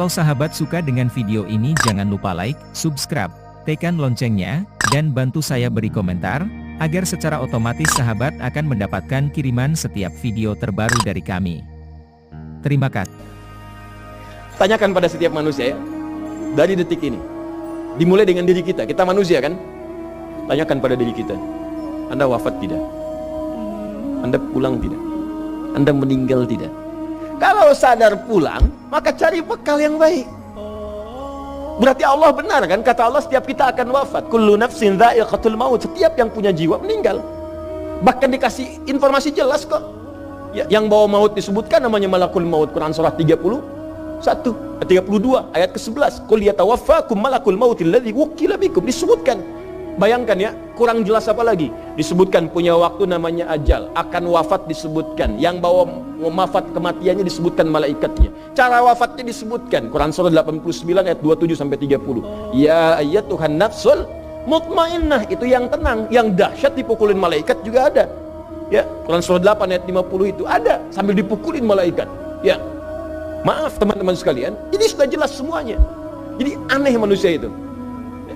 Kalau sahabat suka dengan video ini jangan lupa like, subscribe, tekan loncengnya, dan bantu saya beri komentar, agar secara otomatis sahabat akan mendapatkan kiriman setiap video terbaru dari kami. Terima kasih. Tanyakan pada setiap manusia ya, dari detik ini, dimulai dengan diri kita, kita manusia kan? Tanyakan pada diri kita, Anda wafat tidak? Anda pulang tidak? Anda meninggal tidak? Kalau sadar pulang, maka cari bekal yang baik. Berarti Allah benar kan? Kata Allah setiap kita akan wafat. Kullu nafsin dha'iqatul maut. Setiap yang punya jiwa meninggal. Bahkan dikasih informasi jelas kok. Ya, yang bawa maut disebutkan namanya malakul maut. Quran surah 32 ayat ke-11. Qul yatawaffakum malakul maut alladzi wukkila bikum. Disebutkan. Bayangkan ya, kurang jelas apa lagi? Disebutkan punya waktu namanya ajal, akan wafat disebutkan, yang bawa wafat kematiannya disebutkan malaikatnya. Cara wafatnya disebutkan. Quran surah 89 ayat 27 sampai 30. Ya ayyatuhan nafsul mutmainnah, itu yang tenang, yang dahsyat dipukulin malaikat juga ada. Ya, Quran surah 8 ayat 50 itu ada sambil dipukulin malaikat. Ya. Maaf teman-teman sekalian, ini sudah jelas semuanya. Jadi aneh manusia itu.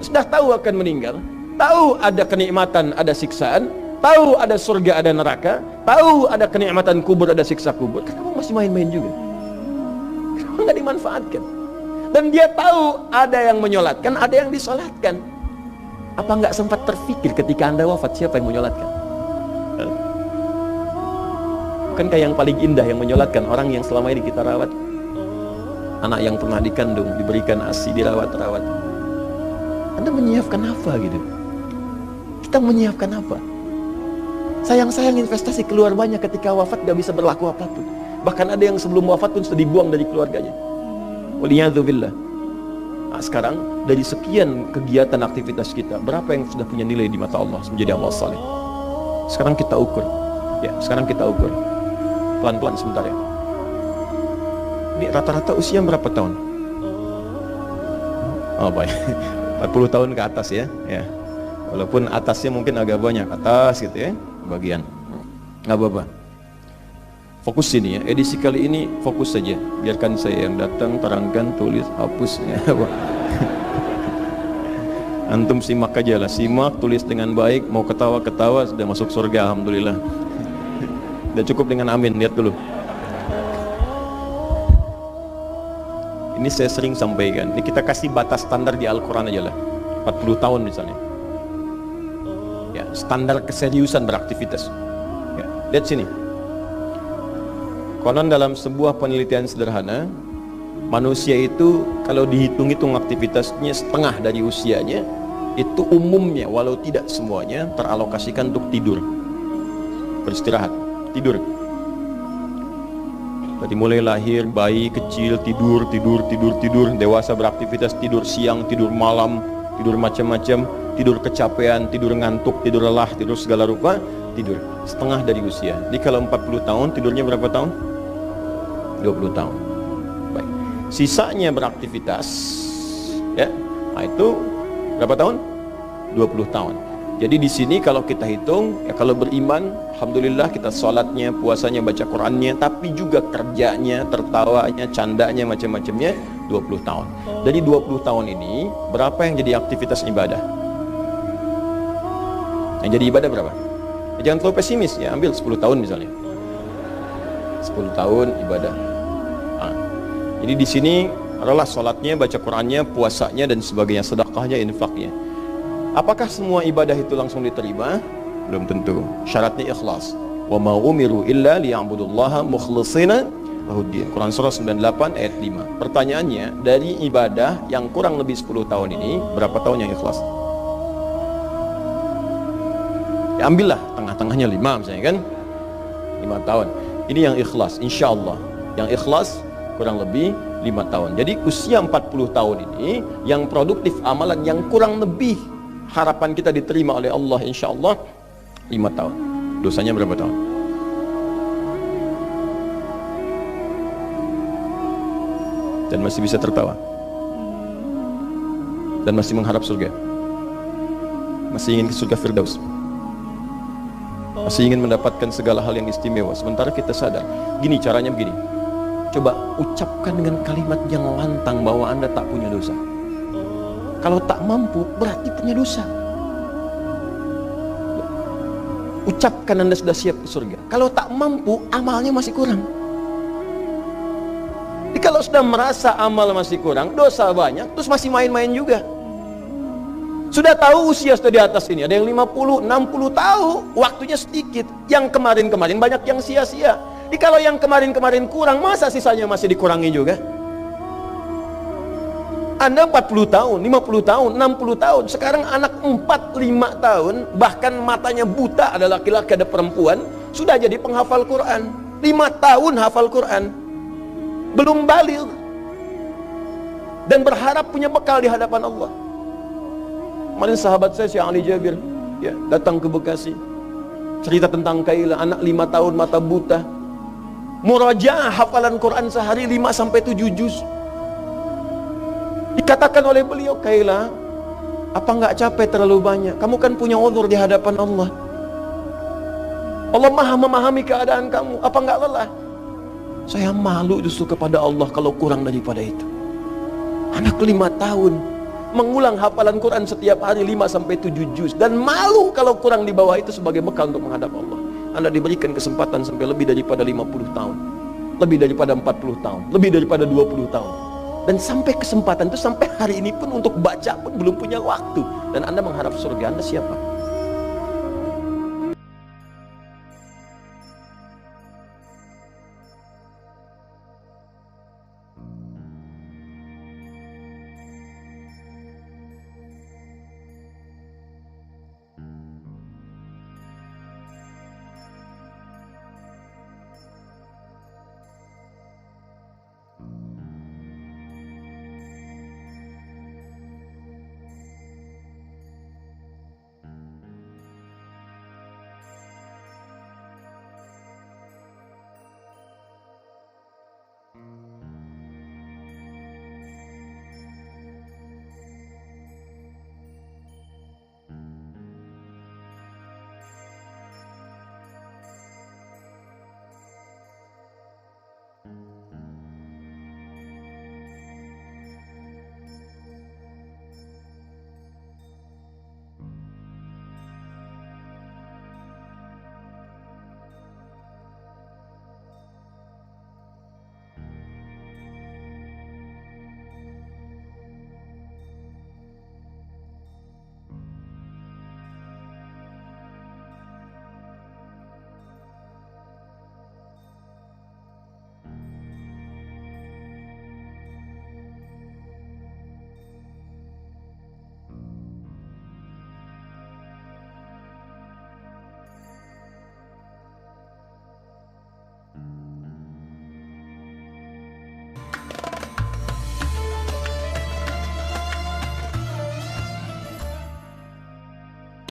Sudah tahu akan meninggal, tahu ada kenikmatan, ada siksaan, tahu ada surga, ada neraka, tahu ada kenikmatan kubur, ada siksa kubur. Kenapa masih main-main juga? Kenapa nggak dimanfaatkan? Dan dia tahu ada yang menyolatkan, ada yang disolatkan. Apa nggak sempat terfikir ketika Anda wafat siapa yang menyolatkan? Bukankah yang paling indah yang menyolatkan orang yang selama ini kita rawat? Anak yang pernah dikandung, diberikan ASI, dirawat-rawat. Anda menyiapkan apa gitu? Kita menyiapkan apa? Sayang-sayang investasi keluar banyak, ketika wafat gak bisa berlaku apapun. Bahkan ada yang sebelum wafat pun sudah dibuang dari keluarganya. Waliyadzubillah. Nah, sekarang dari sekian kegiatan aktivitas kita, berapa yang sudah punya nilai di mata Allah menjadi amal saleh? Sekarang kita ukur. Ya, sekarang kita ukur. Pelan-pelan sebentar ya. Ini rata-rata usia berapa tahun? Oh baik, 40 tahun ke atas ya. Ya. Walaupun atasnya mungkin agak banyak, atas gitu ya, bagian. Nggak apa-apa. Fokus sini ya, edisi kali ini fokus saja. Biarkan saya yang datang, terangkan, tulis, hapus ya. Antum simak aja lah, simak, tulis dengan baik, mau ketawa-ketawa, sudah masuk surga, alhamdulillah. Udah cukup dengan amin, lihat dulu. Ini saya sering sampaikan, ini kita kasih batas standar di Al-Quran aja lah, 40 tahun misalnya. Ya, standar keseriusan beraktivitas. Ya, lihat sini. Konon dalam sebuah penelitian sederhana, manusia itu kalau dihitung-hitung aktivitasnya setengah dari usianya, itu umumnya walau tidak semuanya teralokasikan untuk tidur, beristirahat, tidur. Dari mulai lahir, bayi kecil tidur, dewasa beraktivitas, tidur siang, tidur malam, tidur macam-macam, tidur kecapean, tidur ngantuk, tidur lelah, tidur segala rupa, tidur setengah dari usia. Jadi kalau 40 tahun, tidurnya berapa tahun? 20 tahun. Baik. Sisanya beraktivitas, ya. Nah itu berapa tahun? 20 tahun. Jadi di sini kalau kita hitung, ya kalau beriman, alhamdulillah kita sholatnya, puasanya, baca Qurannya, tapi juga kerjanya, tertawanya, candanya, macam-macamnya 20 tahun. Dari 20 tahun ini, berapa yang jadi aktivitas ibadah? Yang jadi ibadah berapa? Ya, jangan terlalu pesimis ya, ambil 10 tahun misalnya. 10 tahun ibadah. Nah, jadi di sini adalah sholatnya, baca Qurannya, puasanya, dan sebagainya, sedekahnya, infaknya. Apakah semua ibadah itu langsung diterima? Belum tentu. Syaratnya ikhlas. Wa ma umiru illa liya'budullaha mukhlishina lahuddin. Quran surah 98 ayat 5. Pertanyaannya, dari ibadah yang kurang lebih 10 tahun ini, berapa tahun yang ikhlas? Ya ambillah tengah-tengahnya 5 misalnya kan. 5 tahun. Ini yang ikhlas, insyaallah. Yang ikhlas kurang lebih 5 tahun. Jadi usia 40 tahun ini yang produktif amalan yang kurang lebih harapan kita diterima oleh Allah insyaallah 5 tahun. Dosanya berapa tahun? Dan masih bisa tertawa. Dan masih mengharap surga. Masih ingin ke surga Firdaus. Masih ingin mendapatkan segala hal yang istimewa. Sementara kita sadar, gini caranya begini. Coba ucapkan dengan kalimat yang lantang bahwa Anda tak punya dosa. Kalau tak mampu, berarti punya dosa. Ucapkan Anda sudah siap ke surga. Kalau tak mampu, amalnya masih kurang. Jadi kalau sudah merasa amal masih kurang, dosa banyak, terus masih main-main juga. Sudah tahu usia sudah di atas ini, ada yang 50, 60 tahu, waktunya sedikit. Yang kemarin-kemarin banyak yang sia-sia. Jadi kalau yang kemarin-kemarin kurang, masa sisanya masih dikurangi juga? Anda 40 tahun, 50 tahun, 60 tahun. Sekarang anak 4, 5 tahun, bahkan matanya buta, ada laki-laki, ada perempuan, sudah jadi penghafal Quran. 5 tahun hafal Quran. Belum baligh. Dan berharap punya bekal di hadapan Allah. Kemarin sahabat saya, Syekh Ali Jabir, ya, datang ke Bekasi. Cerita tentang Kaila, anak 5 tahun, mata buta. Murajaah hafalan Quran sehari 5-7 juz. Dikatakan oleh beliau, Kaila, apa enggak capek terlalu banyak? Kamu kan punya uzur di hadapan Allah. Allah Maha memahami keadaan kamu. Apa enggak lelah? Saya malu justru kepada Allah kalau kurang daripada itu. Anak 5 tahun mengulang hafalan Quran setiap hari 5-7 juz, dan malu kalau kurang di bawah itu sebagai bekal untuk menghadap Allah. Anda diberikan kesempatan sampai lebih daripada 50 tahun, lebih daripada 40 tahun, lebih daripada 20 tahun. Dan sampai kesempatan itu, sampai hari ini pun untuk baca pun belum punya waktu. Dan Anda mengharap surga, Anda siapa?